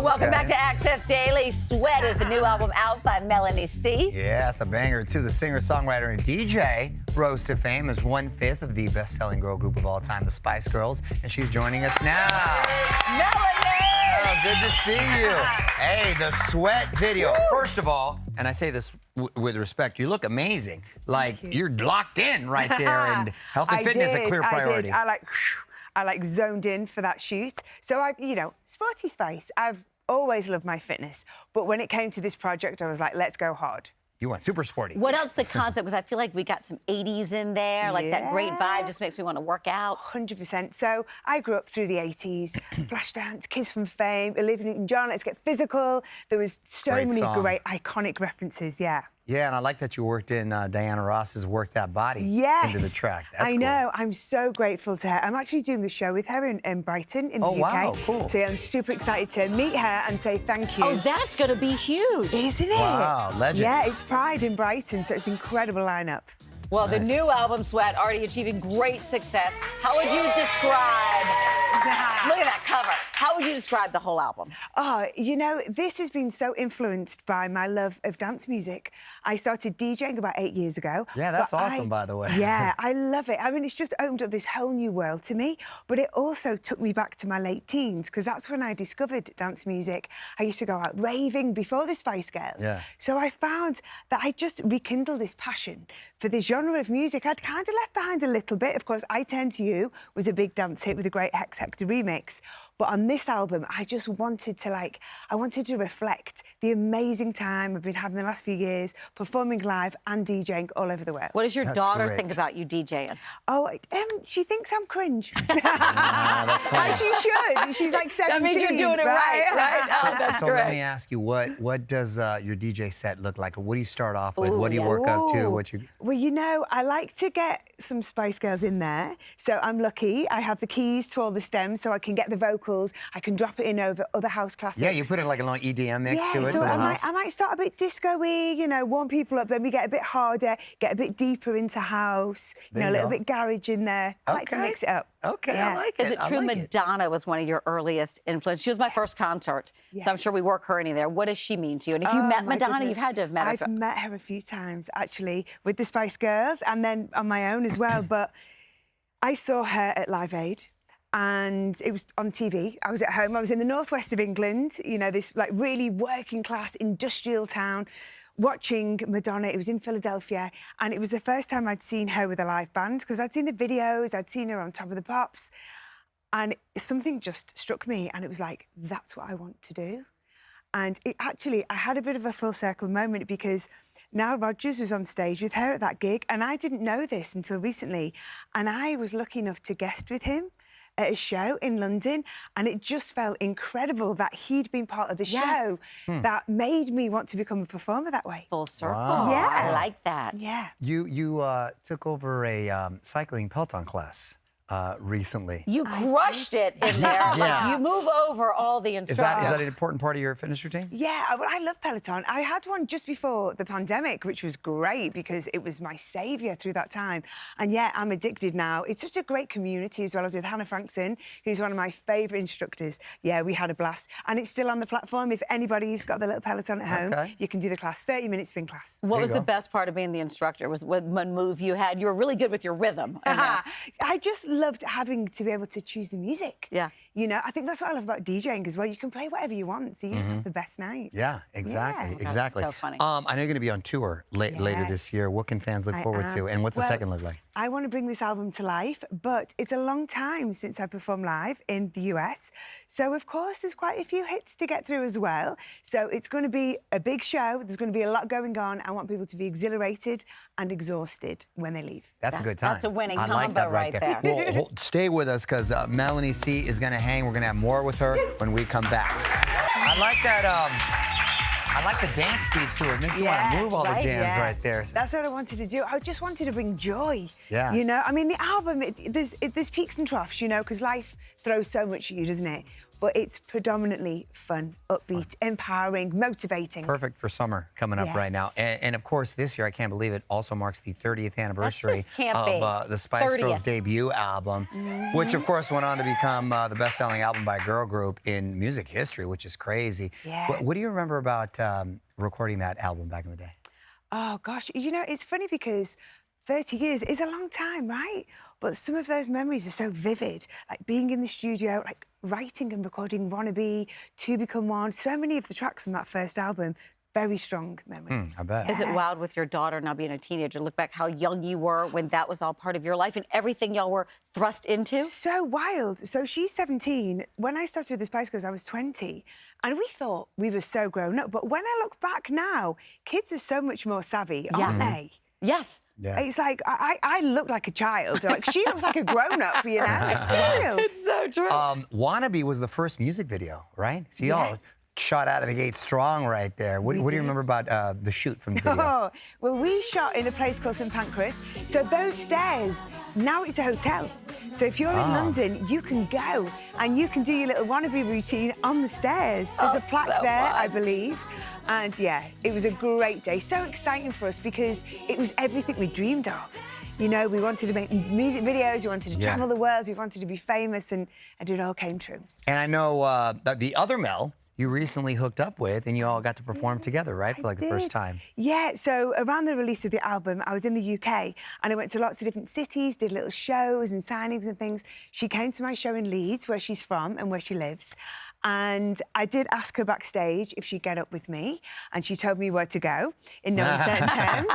Welcome back to Access Daily. Sweat is the new album out by Melanie C. Yeah, it's a banger, too. The singer, songwriter, and DJ rose to fame as 1/5 of the best-selling girl group of all time, the Spice Girls, and she's joining us now. Melanie! Oh, good to see you. Hey, the Sweat video. First of all, and I say this with respect, you look amazing. Like, you're locked in right there, and health and fitness is a clear priority. I zoned in for that shoot. So sporty Spice. I've always loved my fitness, but when it came to this project, I was like, let's go hard. You went super sporty. What else the concept was? I feel like we got some 80s in there, like that great vibe just makes me want to work out. 100%. So I grew up through the 80s, Flashdance, Kiss from Fame, Olivia Newton-John, Let's Get Physical. There was so many great iconic references, yeah. Yeah, and I like that you worked in Diana Ross's Work That Body into the track. That's I know. I'm so grateful to her. I'm actually doing a show with her in Brighton, in the UK. Wow, cool. So I'm super excited to meet her and say thank you. Oh, that's going to be huge. Isn't it? Wow, legend. Yeah, it's Pride in Brighton, so it's an incredible lineup. Well, the new album, Sweat, already achieving great success. How would you describe... Look at that cover. How would you describe the whole album? Oh, this has been so influenced by my love of dance music. I started DJing about 8 years ago. Yeah, that's awesome, by the way. Yeah, I love it. I mean, it's just opened up this whole new world to me, but it also took me back to my late teens, because that's when I discovered dance music. I used to go out raving before the Spice Girls. Yeah. So I found that I just rekindled this passion for this genre of music I'd kind of left behind a little bit. Of course, I Turn to You was a big dance hit with a great Hex Hector remix. But on this album, I just wanted to reflect the amazing time I've been having the last few years performing live and DJing all over the world. What does your daughter think about you DJing? Oh, she thinks I'm cringe. That's funny. As she should. She's like 17. That means you're doing it right? Oh, that's so great. let me ask you, what does your DJ set look like? What do you start off with? What do you work up to? Well, I like to get some Spice Girls in there. So I'm lucky. I have the keys to all the stems, so I can get the vocals. I can drop it in over other house classics. Yeah, you put it like a little EDM mix to it. So I might start a bit disco-y, warm people up. Then we get a bit harder, get a bit deeper into house. A little bit garage in there. I like to mix it up. Okay, I like it. Is it true Madonna was one of your earliest influences? She was my first concert, so I'm sure we work her in there. What does she mean to you? And if you met Madonna, you've had to have met her. I've met her a few times, actually, with the Spice Girls, and then on my own as well. But I saw her at Live Aid. And it was on TV. I was at home. I was in the northwest of England, this like really working class industrial town, watching Madonna. It was in Philadelphia, and it was the first time I'd seen her with a live band, because I'd seen the videos, I'd seen her on Top of the Pops, and something just struck me, and it was like, that's what I want to do. And I had a bit of a full circle moment, because Nile Rodgers was on stage with her at that gig, and I didn't know this until recently, and I was lucky enough to guest with him at a show in London, and it just felt incredible that he'd been part of the show that made me want to become a performer that way. Full circle. Wow. Yeah. I like that. Yeah. You took over a cycling Peloton class recently. You crushed it in there. Like, you move over all the instructors. Is that an important part of your fitness routine? Yeah, I love Peloton. I had one just before the pandemic, which was great because it was my saviour through that time. And yeah, I'm addicted now. It's such a great community, as well as with Hannah Frankson, who's one of my favourite instructors. Yeah, we had a blast. And it's still on the platform. If anybody's got the little Peloton at home, you can do the class, 30-minute spin class. What was the best part of being the instructor? Was one move you had? You were really good with your rhythm. I just loved having to be able to choose the music. Yeah. I think that's what I love about DJing as well. You can play whatever you want, so you just have the best night. Yeah, exactly. Yeah. Exactly. That's so funny. I know you're going to be on tour later this year. What can fans look forward to? And what's the second look like? I want to bring this album to life, but it's a long time since I performed live in the US. So, of course, there's quite a few hits to get through as well. So it's going to be a big show. There's going to be a lot going on. I want people to be exhilarated and exhausted when they leave. That's a good time. That's a winning I like combo that right there. Well, stay with us, because Melanie C is going to hang. We're going to have more with her when we come back. I like that. I like the dance beat to it. Makes you want to move all the jams right there. That's what I wanted to do. I just wanted to bring joy. Yeah. I mean, the album, there's peaks and troughs, because life throws so much at you, doesn't it? but it's predominantly fun, upbeat, empowering, motivating. Perfect for summer coming up right now. And of course, this year, I can't believe it, also marks the 30th anniversary of the Spice Girls' debut album, which of course went on to become the best-selling album by a girl group in music history, which is crazy. What do you remember about recording that album back in the day? Oh, gosh. You know, it's funny because 30 years is a long time, right? But some of those memories are so vivid, like being in the studio, like writing and recording Wannabe, Two Become One, so many of the tracks from that first album, very strong memories. I bet. Is it wild with your daughter now being a teenager? Look back how young you were when that was all part of your life and everything y'all were thrust into? So wild. So she's 17. When I started with the Spice Girls, I was 20. And we thought we were so grown up. But when I look back now, kids are so much more savvy, aren't they? Yes. Yeah. It's like, I look like a child. Like, she looks like a grown-up, you know? It's wild. It's so true. Wannabe was the first music video, right? So y'all shot out of the gate strong right there. What do you remember about the shoot from the video? Oh, well, we shot in a place called St Pancras. So those stairs, now it's a hotel. So if you're in London, you can go and you can do your little Wannabe routine on the stairs. There's a plaque there, I believe. And yeah, it was a great day. So exciting for us because it was everything we dreamed of. You know, we wanted to make music videos, we wanted to travel the world, we wanted to be famous, and it all came true. And I know that the other Mel you recently hooked up with, and you all got to perform together, right, for like the first time? Yeah, so around the release of the album, I was in the UK, and I went to lots of different cities, did little shows and signings and things. She came to my show in Leeds, where she's from and where she lives. And I did ask her backstage if she'd get up with me, and she told me where to go in no uncertain terms.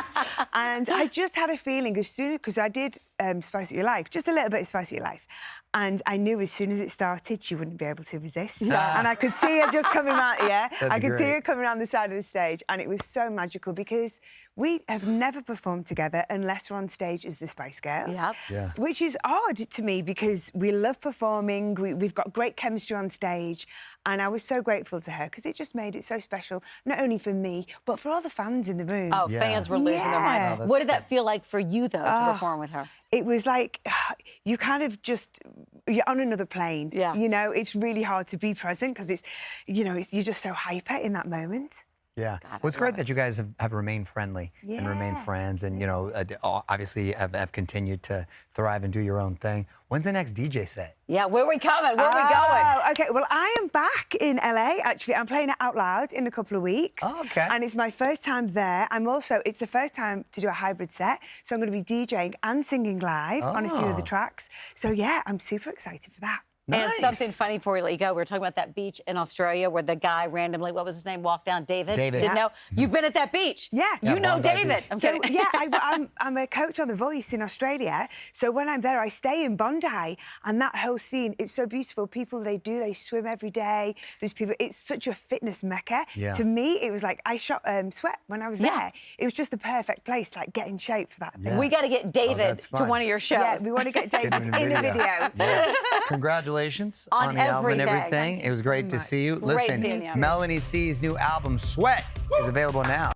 And I just had a feeling as soon, because I did Spice Up Your Life, just a little bit of Spice Up Your Life. And I knew as soon as it started, she wouldn't be able to resist. And I could see her just coming out, I could see her coming around the side of the stage. And it was so magical because we have never performed together unless we're on stage as the Spice Girls. Which is odd to me because we love performing, we've got great chemistry on stage. And I was so grateful to her because it just made it so special, not only for me, but for all the fans in the room. Oh, fans were losing their minds. What did that feel like for you, though, to perform with her? It was like, you kind of just, you're on another plane. You know, it's really hard to be present because it's, you know, you're just so hyper in that moment. Yeah. Well, it's great that you guys have remained friendly and remained friends and, you know, obviously have continued to thrive and do your own thing. When's the next DJ set? Yeah, where are we coming? Where are we going? Okay, well, I am back in LA, actually. I'm playing it Out Loud in a couple of weeks. Oh, okay. And it's my first time there. It's the first time to do a hybrid set. So I'm going to be DJing and singing live on a few of the tracks. So, yeah, I'm super excited for that. And something funny before we let you go. We were talking about that beach in Australia where the guy randomly, what was his name, walked down? David? Didn't know? You've been at that beach. Yeah. You know David. I'm kidding. Yeah, I'm a coach on The Voice in Australia. So when I'm there, I stay in Bondi. And that whole scene, it's so beautiful. People, they swim every day. There's people, it's such a fitness mecca. To me, it was like, I shot Sweat when I was there. It was just the perfect place, like, get in shape for that thing. We got to get David to one of your shows. Yeah, we want to get David in a video. Congratulations on the album and everything. It was great to see you. Listen, Melanie C's new album, Sweat, is available now.